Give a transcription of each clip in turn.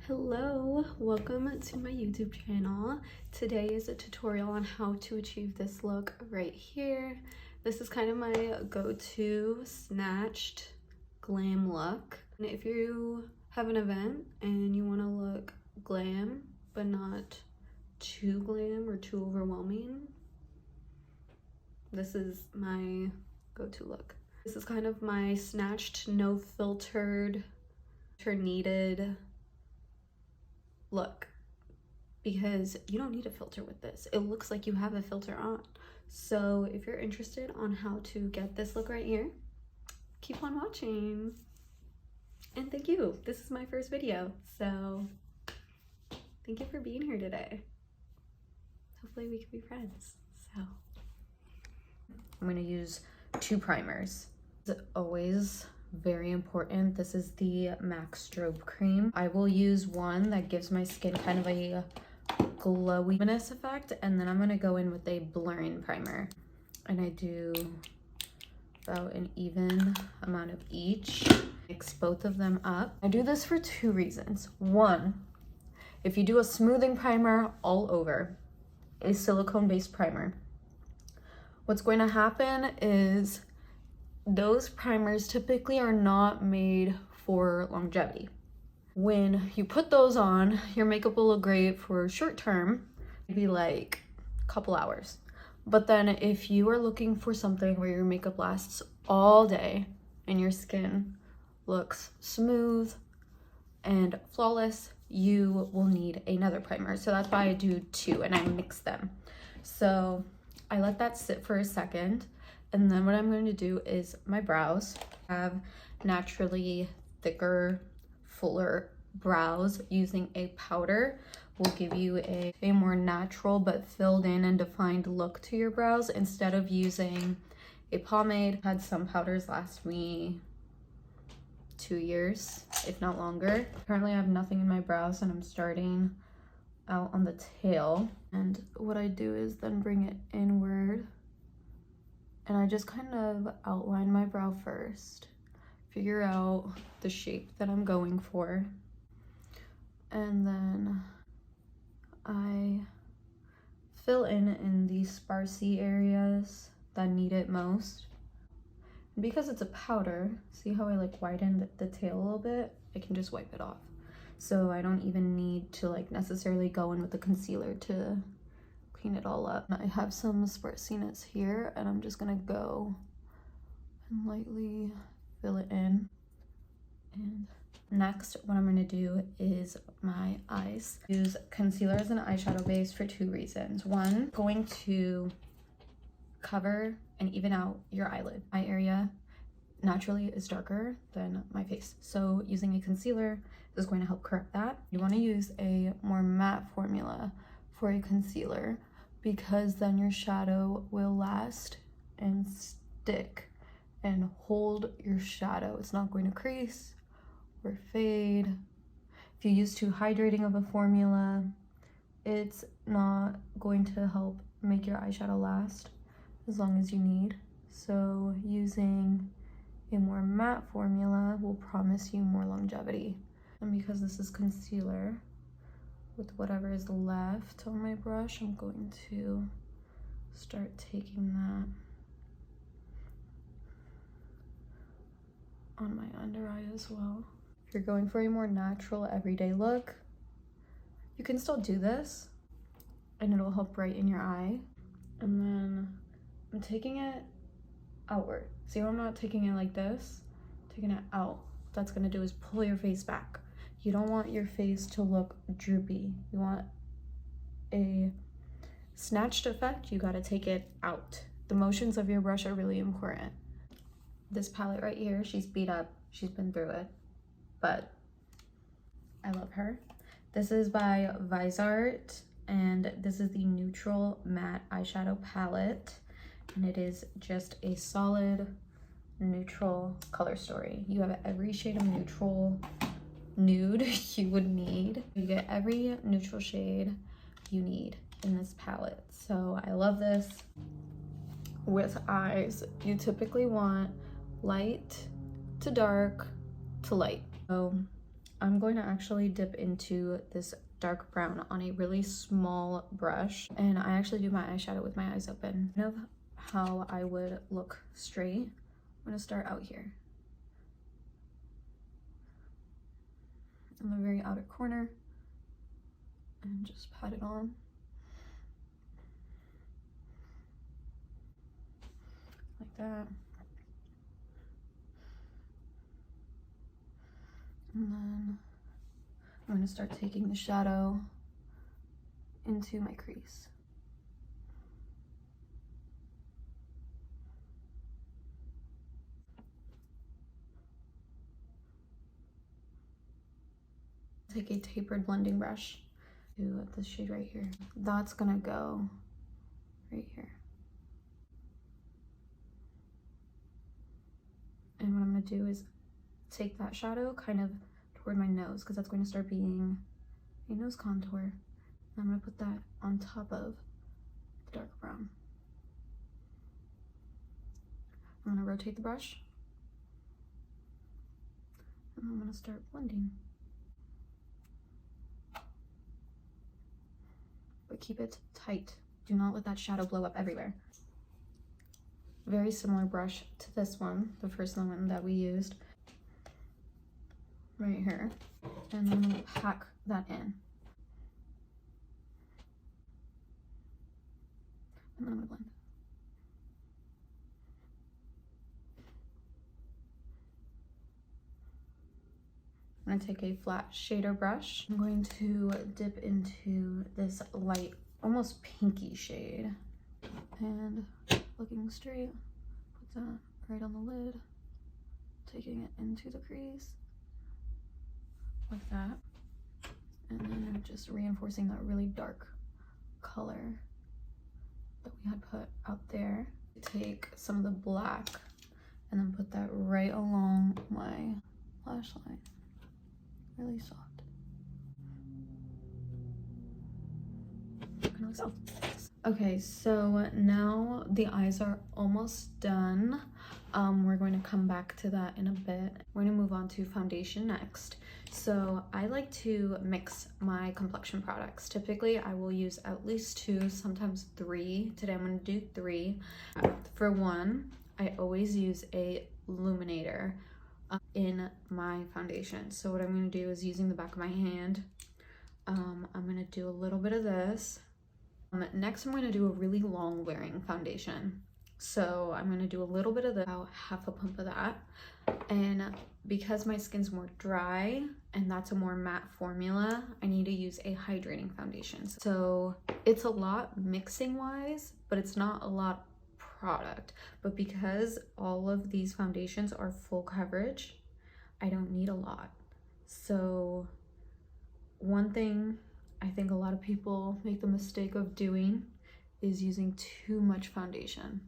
Hello, welcome to my YouTube channel. Today is a tutorial on how to achieve this look right here. This is kind of my go-to snatched glam look. And if you have an event and you want to look glam but not too glam or too overwhelming, this is my go-to look. This is kind of my snatched, no filtered, needed look, because you don't need a filter with this. It looks like you have a filter on. So if you're interested on how to get this look right here, keep on watching. And thank you. This is my first video, so thank you for being here today. Hopefully we can be friends. So I'm going to use two primers. As always, very important. This is the MAC Strobe Cream. I will use one that gives my skin kind of a glowiness effect, and then I'm going to go in with a blurring primer. And I do about an even amount of each. Mix both of them up. I do this for two reasons. One, if you do a smoothing primer all over, a silicone-based primer, what's going to happen is those primers typically are not made for longevity. When you put those on, your makeup will look great for short term, maybe like a couple hours. But then if you are looking for something where your makeup lasts all day and your skin looks smooth and flawless, you will need another primer. So that's why I do two and I mix them. So I let that sit for a second. And then what I'm going to do is my brows. I have naturally thicker, fuller brows. Using a powder will give you a more natural but filled in and defined look to your brows instead of using a pomade. I had some powders last me 2 years, if not longer. Currently I have nothing in my brows and I'm starting out on the tail. And what I do is then bring it inward. And I just kind of outline my brow first, figure out the shape that I'm going for, and then I fill in the sparsy areas that need it most. And because it's a powder, see how I like widen the tail a little bit? I can just wipe it off. So I don't even need to like necessarily go in with the concealer to clean it all up. I have some sparsiness here and I'm just gonna go and lightly fill it in. And next, what I'm gonna do is my eyes. Use concealer as an eyeshadow base for two reasons. One, going to cover and even out your eyelid. Eye area naturally is darker than my face. So using a concealer is going to help correct that. You wanna use a more matte formula for a concealer, because then your shadow will last and stick and hold your shadow. It's not going to crease or fade. If you use too hydrating of a formula, it's not going to help make your eyeshadow last as long as you need. So using a more matte formula will promise you more longevity. And because this is concealer, with whatever is left on my brush, I'm going to start taking that on my under eye as well. If you're going for a more natural everyday look, you can still do this and it'll help brighten your eye. And then I'm taking it outward. See how I'm not taking it like this? I'm taking it out. What that's gonna do is pull your face back. You don't want your face to look droopy. You want a snatched effect, you gotta take it out. The motions of your brush are really important. This palette right here, she's beat up, she's been through it, but I love her. This is by Visart, and this is the Neutral Matte Eyeshadow Palette, and it is just a solid neutral color story. You have every shade of neutral nude you would need. You get every neutral shade you need in this palette. So I love this. With eyes, you typically want light to dark to light. So I'm going to actually dip into this dark brown on a really small brush, and I actually do my eyeshadow with my eyes open. Kind of how I would look straight. I'm gonna start out here in the very outer corner and just pat it on. Like that. And then I'm gonna start taking the shadow into my crease. Take a tapered blending brush to this shade right here. That's gonna go right here. And what I'm gonna do is take that shadow kind of toward my nose, because that's going to start being a nose contour. And I'm gonna put that on top of the dark brown. I'm gonna rotate the brush, and I'm gonna start blending. But keep it tight. Do not let that shadow blow up everywhere. Very similar brush to this one, the first one that we used. Right here. And then I'm gonna pack that in. And then I'm gonna blend. I'm gonna take a flat shader brush. I'm going to dip into this light, almost pinky shade. And looking straight, put that right on the lid, taking it into the crease, like that. And then I'm just reinforcing that really dark color that we had put out there. Take some of the black and then put that right along my lash line. Really soft. Kind of like so. Okay, so now the eyes are almost done. We're going to come back to that in a bit. We're gonna move on to foundation next. So I like to mix my complexion products. Typically, I will use at least 2, sometimes 3. Today I'm gonna do 3. For one, I always use a illuminator in my foundation. So what I'm gonna do is, using the back of my hand, I'm gonna do a little bit of this. Next, I'm going to do a really long wearing foundation. So I'm going to do a little bit of this, about half a pump of that. And because my skin's more dry and that's a more matte formula, I need to use a hydrating foundation. So it's a lot mixing wise, but it's not a lot product. But because all of these foundations are full coverage, I don't need a lot. So one thing I think a lot of people make the mistake of doing is using too much foundation.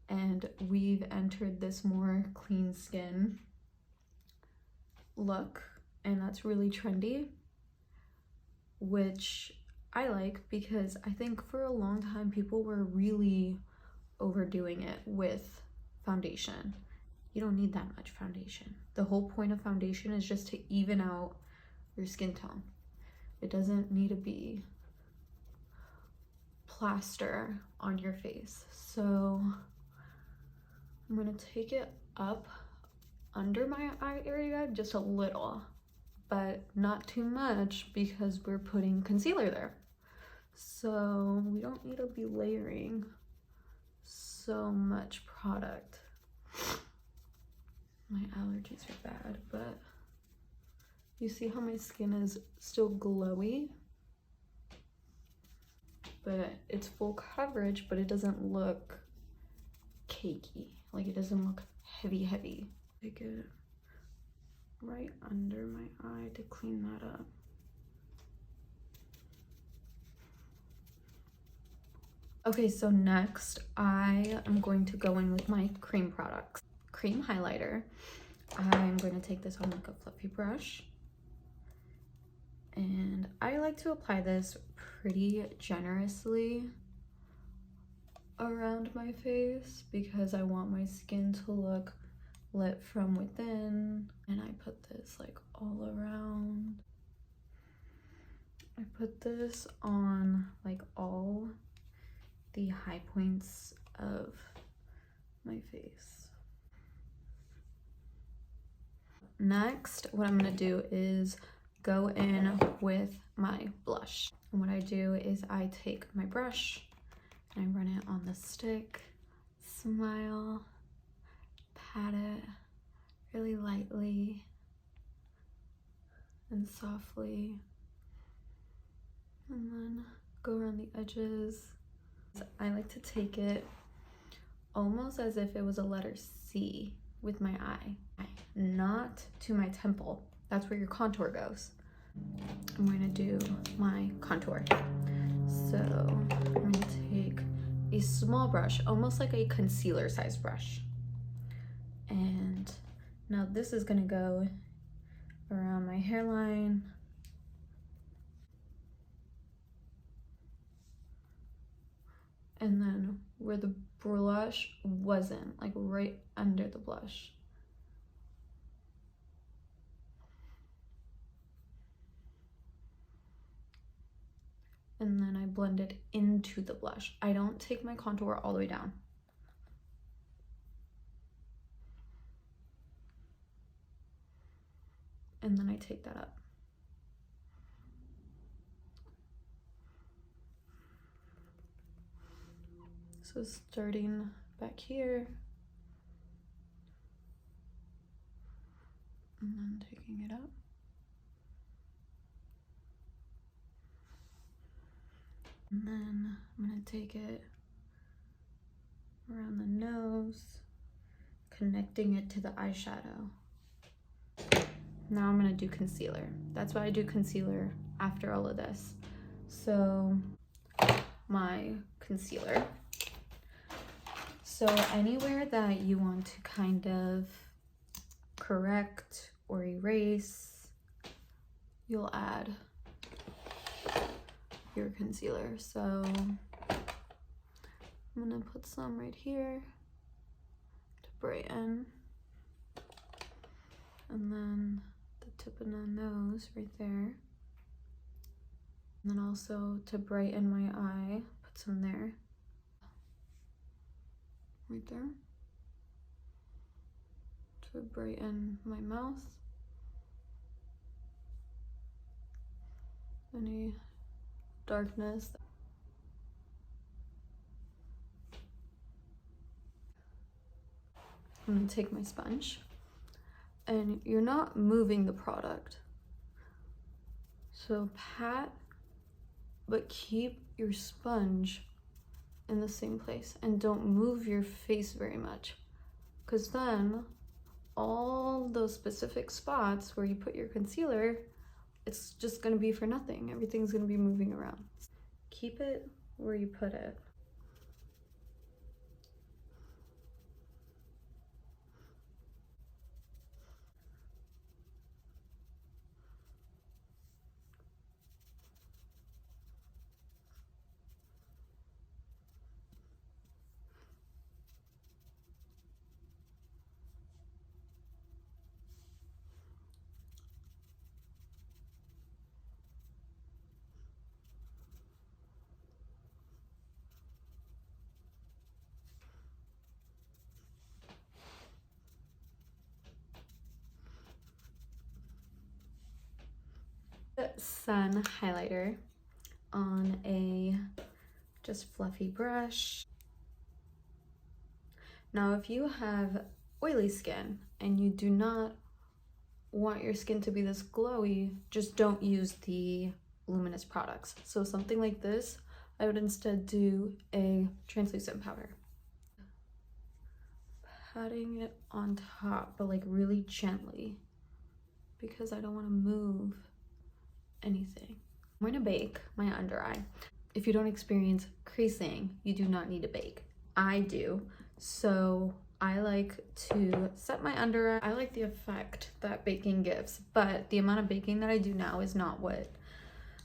And we've entered this more clean skin look, and that's really trendy, which I like, because I think for a long time people were really overdoing it with foundation. You don't need that much foundation. The whole point of foundation is just to even out your skin tone. It doesn't need to be plaster on your face. So I'm gonna take it up under my eye area just a little, but not too much because we're putting concealer there. So we don't need to be layering so much product. My allergies are bad, but you see how my skin is still glowy, but it's full coverage, but it doesn't look cakey. Like, it doesn't look heavy. Take it right under my eye to clean that up. Okay, so next I am going to go in with my cream products. Cream highlighter. I'm going to take this on like a fluffy brush. And I like to apply this pretty generously around my face because I want my skin to look lit from within. And I put this like all around. I put this on like all the high points of my face. Next, what I'm gonna do is go in with my blush. And what I do is I take my brush and I run it on the stick, smile, pat it really lightly and softly, and then go around the edges. I like to take it almost as if it was a letter C with my eye, not to my temple. That's where your contour goes. I'm going to do my contour. So I'm going to take a small brush, almost like a concealer size brush. And now this is going to go around my hairline. And then where the blush wasn't, like right under the blush. And then I blend it into the blush. I don't take my contour all the way down. And then I take that up. So starting back here, and then taking it up. And then I'm gonna take it around the nose, connecting it to the eyeshadow. Now I'm gonna do concealer. That's why I do concealer after all of this. So my concealer. So anywhere that you want to kind of correct or erase, you'll add your concealer. So I'm gonna put some right here to brighten, and then the tip of the nose right there, and then also to brighten my eye, put some there, right there, to brighten my mouth, any darkness. I'm gonna take my sponge, and you're not moving the product, so pat, but keep your sponge in the same place and don't move your face very much, because then all those specific spots where you put your concealer, it's just gonna be for nothing. Everything's gonna be moving around. Keep it where you put it. Sun highlighter on a just fluffy brush. Now, if you have oily skin and you do not want your skin to be this glowy, just don't use the luminous products. So something like this, I would instead do a translucent powder. Patting it on top, but like really gently, because I don't want to move anything. I'm going to bake my under eye. If you don't experience creasing, you do not need to bake. I do. So I like to set my under eye. I like the effect that baking gives, but the amount of baking that I do now is not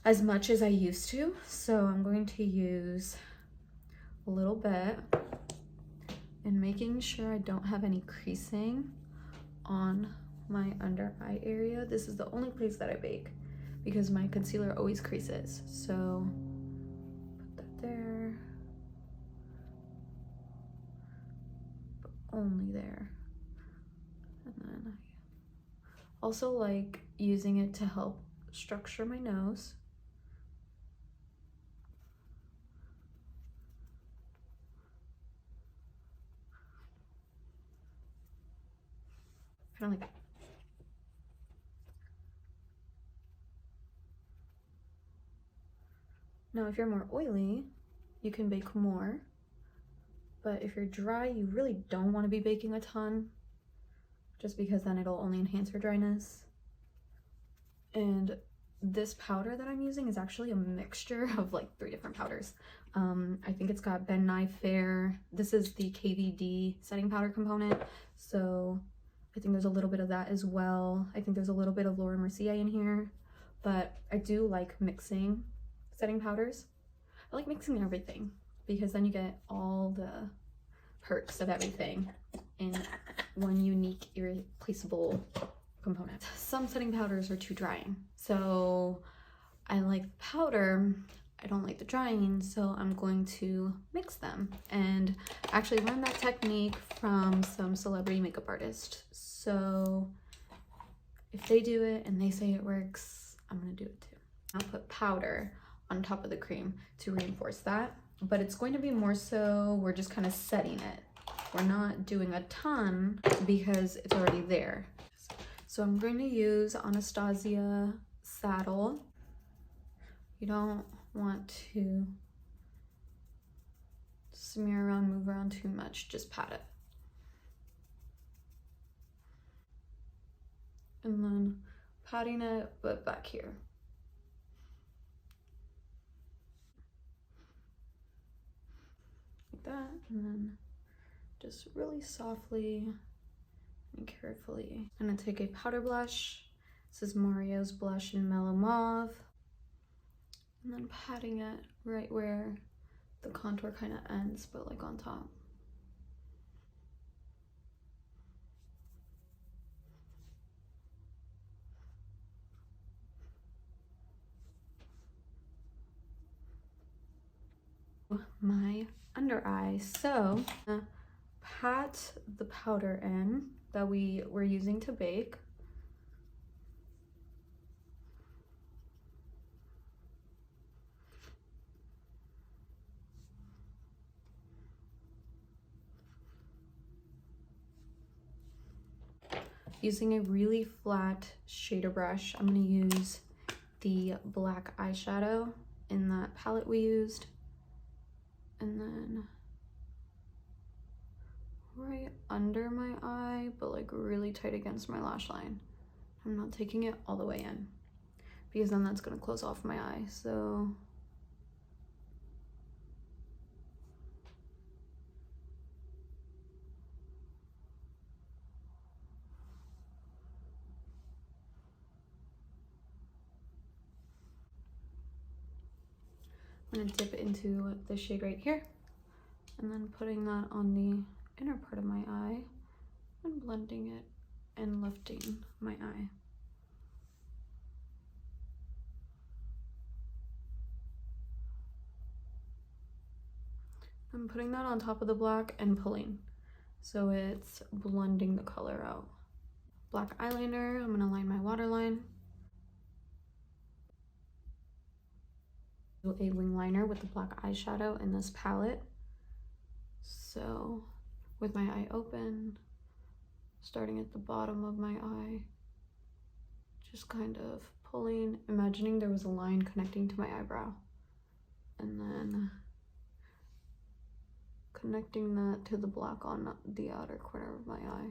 as much as I used to. So I'm going to use a little bit and making sure I don't have any creasing on my under eye area. This is the only place that I bake because my concealer always creases. So put that there, but only there. And then I also like using it to help structure my nose. Kind of like that. Now, if you're more oily, you can bake more. But if you're dry, you really don't want to be baking a ton, just because then it'll only enhance your dryness. And this powder that I'm using is actually a mixture of like 3 different powders. I think it's got Ben Nye Fair. This is the KVD setting powder component. So I think there's a little bit of that as well. I think there's a little bit of Laura Mercier in here, but I do like mixing setting powders. I like mixing everything because then you get all the perks of everything in one unique, irreplaceable component. Some setting powders are too drying, so I like powder. I don't like the drying, so I'm going to mix them. And I actually learned that technique from some celebrity makeup artist. So if they do it and they say it works, I'm gonna do it too. I'll put powder on top of the cream to reinforce that, but it's going to be more so we're just kind of setting it. We're not doing a ton because it's already there. So I'm going to use Anastasia Saddle. You don't want to smear around, move around too much, just pat it. And then patting it, but back here. Like that, and then just really softly and carefully. I'm gonna take a powder blush. This is Mario's blush in Mellow Mauve. And then patting it right where the contour kind of ends, but like on top. My under eye. So pat the powder in that we were using to bake. Using a really flat shader brush, I'm going to use the black eyeshadow in that palette we used. And then right under my eye, but like really tight against my lash line. I'm not taking it all the way in because then that's going to close off my eye. So I'm gonna dip into the shade right here and then putting that on the inner part of my eye and blending it and lifting my eye. I'm putting that on top of the black and pulling, so it's blending the color out. Black eyeliner, I'm gonna line my waterline. Do a wing liner with the black eyeshadow in this palette. So with my eye open, starting at the bottom of my eye, just kind of pulling, imagining there was a line connecting to my eyebrow, and then connecting that to the black on the outer corner of my eye.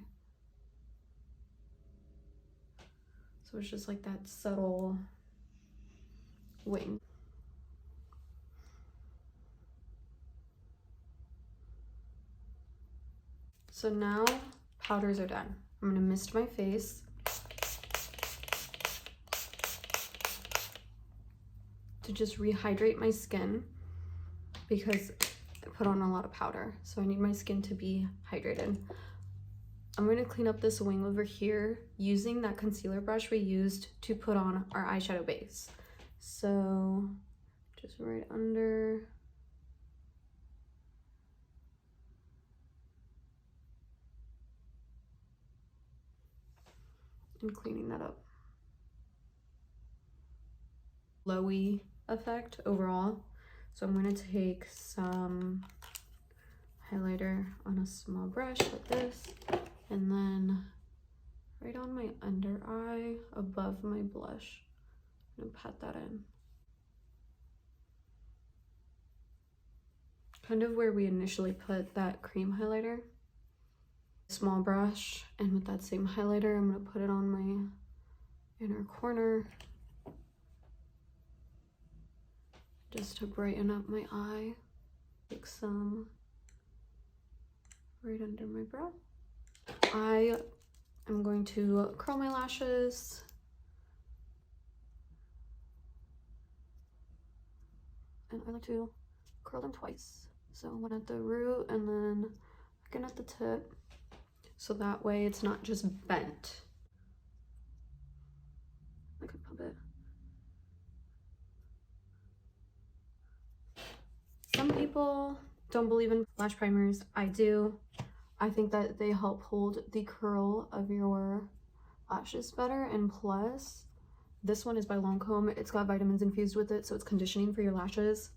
So it's just like that subtle wing. So now powders are done. I'm gonna mist my face to just rehydrate my skin because I put on a lot of powder. So I need my skin to be hydrated. I'm going to clean up this wing over here using that concealer brush we used to put on our eyeshadow base. So just right under. And cleaning that up. Glowy effect overall. So I'm going to take some highlighter on a small brush like this, and then right on my under eye above my blush, I'm gonna pat that in. Kind of where we initially put that cream highlighter. Small brush, and with that same highlighter, I'm gonna put it on my inner corner just to brighten up my eye. Take some right under my brow. I am going to curl my lashes. And I like to curl them twice. So one at the root and then again at the tip. So that way it's not just bent. I could pump it. Some people don't believe in lash primers. I do. I think that they help hold the curl of your lashes better, and plus this one is by Lancome. It's got vitamins infused with it, so it's conditioning for your lashes.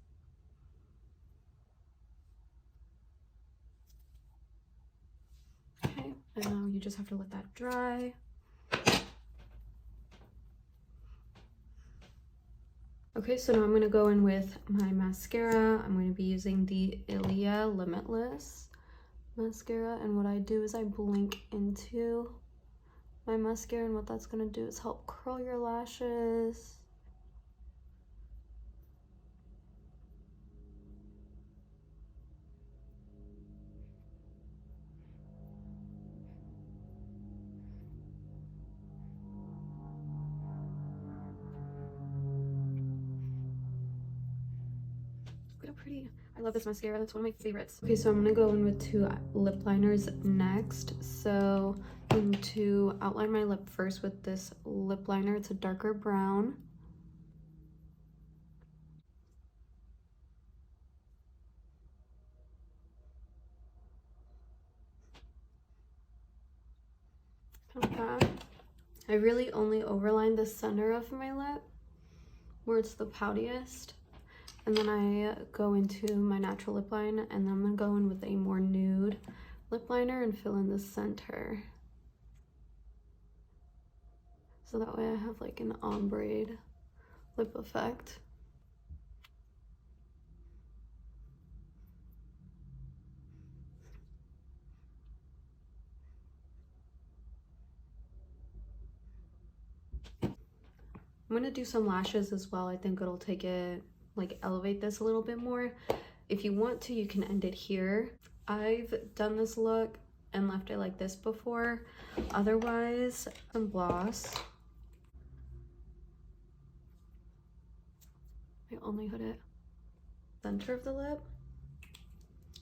Okay, and now you just have to let that dry. Okay, so now I'm going to go in with my mascara. I'm going to be using the Ilia Limitless mascara, and what I do is I blink into my mascara, and what that's going to do is help curl your lashes. Look how pretty. I love this mascara. That's one of my favorites. Okay, so I'm going to go in with two lip liners next. So I'm going to outline my lip first with this lip liner. It's a darker brown. Like that. I really only overline the center of my lip where it's the poutiest. And then I go into my natural lip line, and then I'm going to go in with a more nude lip liner and fill in the center. So that way I have like an ombre lip effect. I'm going to do some lashes as well. I think it'll take it, like elevate this a little bit more. If you want to, you can end it here. I've done this look and left it like this before. Otherwise, some gloss. I only put it center of the lip.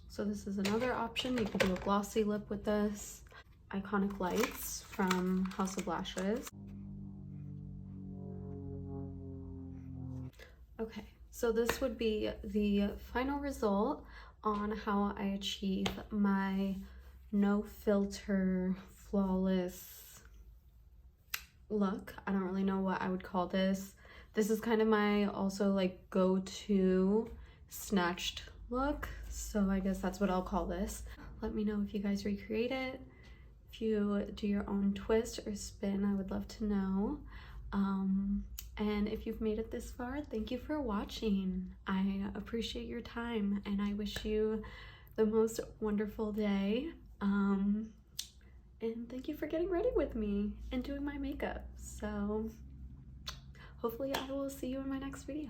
So this is another option. You could do a glossy lip with this. Iconic Lights from House of Lashes. Okay, so this would be the final result on how I achieve my no filter flawless look. I don't really know what I would call this. This is kind of my also like go-to snatched look, so I guess that's what I'll call this. Let me know if you guys recreate it. If you do your own twist or spin, I would love to know. And if you've made it this far, thank you for watching. I appreciate your time, and I wish you the most wonderful day. And thank you for getting ready with me and doing my makeup. So hopefully I will see you in my next video.